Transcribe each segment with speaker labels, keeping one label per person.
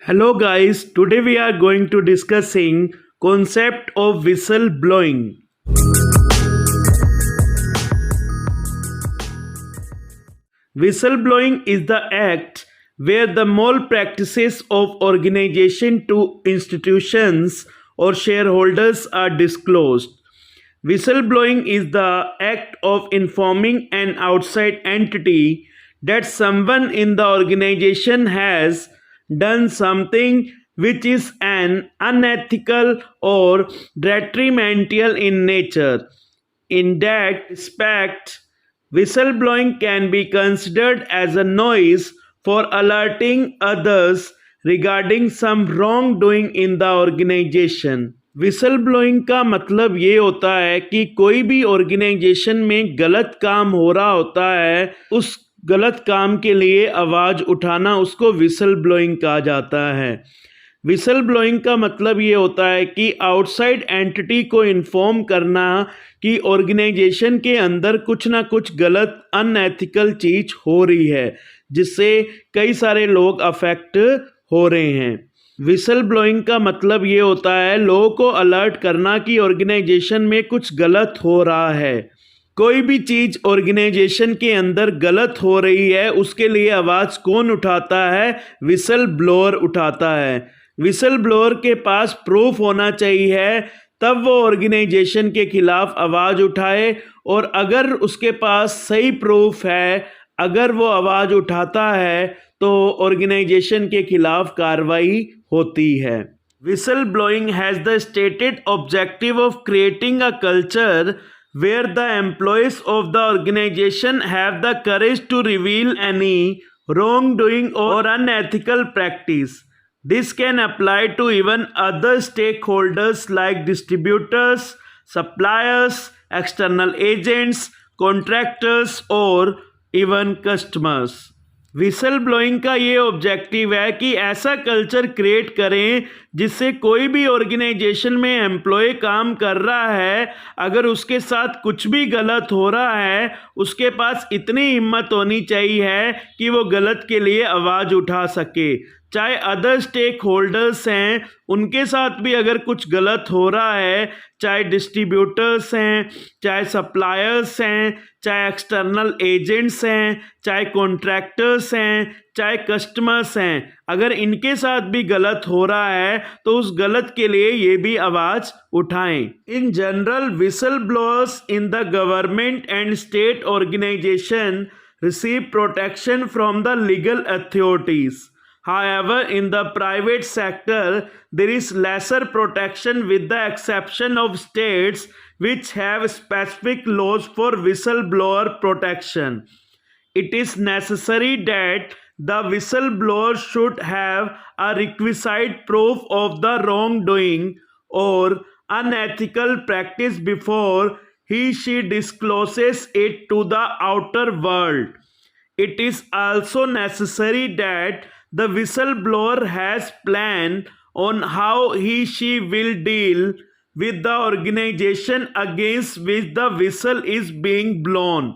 Speaker 1: Hello guys, today we are going to discussing concept of whistle blowing. Whistle blowing is the act where the malpractices of organization to institutions or shareholders are disclosed. Whistleblowing is the act of informing an outside entity that someone in the organization has done something which is an unethical or detrimental in nature. In that respect, whistleblowing can be considered as a noise for alerting others regarding some wrongdoing in the organization. Whistle blowing का मतलब ये होता है कि कोई भी organisation में गलत काम हो रहा होता है, उस गलत काम के लिए आवाज़ उठाना उसको विसल ब्लोइंग कहा जाता है। विसल ब्लोइंग का मतलब ये होता है कि आउटसाइड एंटिटी को इन्फॉर्म करना कि ऑर्गेनाइजेशन के अंदर कुछ ना कुछ गलत अनएथिकल चीज़ हो रही है, जिससे कई सारे लोग अफेक्ट हो रहे हैं। विसल ब्लोइंग का मतलब ये होता है लोगों को अलर्ट करना कि ऑर्गेनाइजेशन में कुछ गलत हो रहा है। कोई भी चीज़ ऑर्गेनाइजेशन के अंदर गलत हो रही है, उसके लिए आवाज़ कौन उठाता है? विसल ब्लोअर उठाता है। विसल ब्लोअर के पास प्रूफ होना चाहिए, तब वो ऑर्गेनाइजेशन के खिलाफ आवाज़ उठाए, और अगर उसके पास सही प्रूफ है, अगर वो आवाज़ उठाता है तो ऑर्गेनाइजेशन के खिलाफ कार्रवाई होती है। Whistle blowing has the stated objective of creating a culture where the employees of the organization have the courage to reveal any wrongdoing or unethical practice. This can apply to even other stakeholders like distributors, suppliers, external agents, contractors or even customers. Whistle blowing का ये objective है कि ऐसा culture create करें जिससे कोई भी organisation में एम्प्लॉय काम कर रहा है, अगर उसके साथ कुछ भी गलत हो रहा है, उसके पास इतनी हिम्मत होनी चाहिए कि वो गलत के लिए आवाज़ उठा सके। चाहे अदर स्टेक होल्डर्स हैं, उनके साथ भी अगर कुछ गलत हो रहा है, चाहे डिस्ट्रीब्यूटर्स हैं, चाहे सप्लायर्स हैं, चाहे एक्सटर्नल एजेंट्स हैं, चाहे कॉन्ट्रैक्टर्स हैं, चाहे कस्टमर्स हैं, अगर इनके साथ भी गलत हो रहा है तो उस गलत के लिए ये भी आवाज़ उठाएं। In general whistle blowers in the government and state organisation receive protection from the legal authorities. However, in the private sector, there is lesser protection with the exception of states which have specific laws for whistleblower protection. It is necessary that the whistleblower should have a requisite proof of the wrongdoing or unethical practice before she discloses it to the outer world. It is also necessary that the whistleblower has planned on how she will deal with the organization against which the whistle is being blown.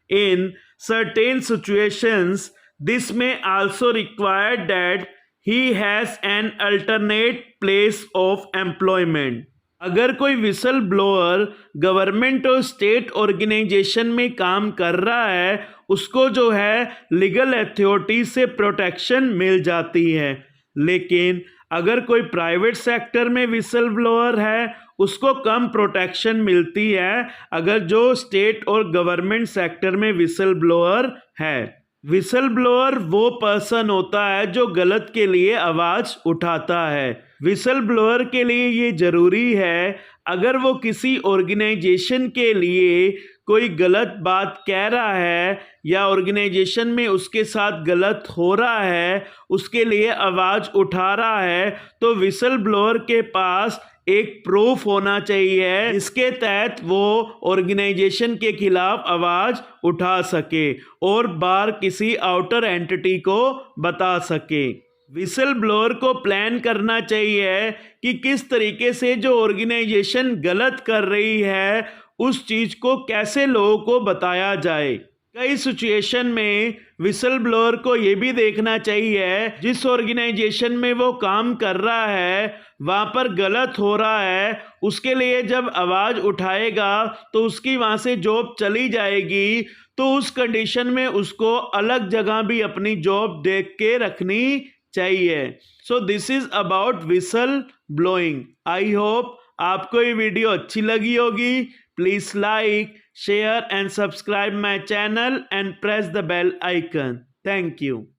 Speaker 1: In certain situations, this may also require that he has an alternate place of employment. अगर कोई whistle blower government और state organisation में काम कर रहा है, उसको जो है लीगल अथॉरिटी से प्रोटेक्शन मिल जाती है। लेकिन अगर कोई प्राइवेट सेक्टर में विसल ब्लोअर है, उसको कम प्रोटेक्शन मिलती है अगर जो स्टेट और गवर्नमेंट सेक्टर में विसल ब्लोअर है। विसल ब्लोअर वो पर्सन होता है जो गलत के लिए आवाज़ उठाता है। विसल ब्लोअर के लिए ये ज़रूरी है, अगर वो किसी ऑर्गेनाइजेशन के लिए कोई गलत बात कह रहा है या ऑर्गेनाइजेशन में उसके साथ गलत हो रहा है, उसके लिए आवाज़ उठा रहा है, तो विसल ब्लोअर के पास एक प्रूफ होना चाहिए जिसके तहत वो ऑर्गेनाइजेशन के खिलाफ आवाज़ उठा सके और बार किसी आउटर एंटिटी को बता सके। विसल ब्लोअर को प्लान करना चाहिए कि किस तरीके से जो ऑर्गेनाइजेशन गलत कर रही है, उस चीज़ को कैसे लोगों को बताया जाए। कई सिचुएशन में विसल ब्लोअर को ये भी देखना चाहिए जिस ऑर्गेनाइजेशन में वो काम कर रहा है वहाँ पर गलत हो रहा है, उसके लिए जब आवाज़ उठाएगा तो उसकी वहाँ से जॉब चली जाएगी। तो उस कंडीशन में उसको अलग जगह भी अपनी जॉब देख के रखनी चाहिए। So this is about whistle blowing. I hope आपको ये वीडियो अच्छी लगी होगी। Please like, share and subscribe my channel and press the bell icon. Thank you.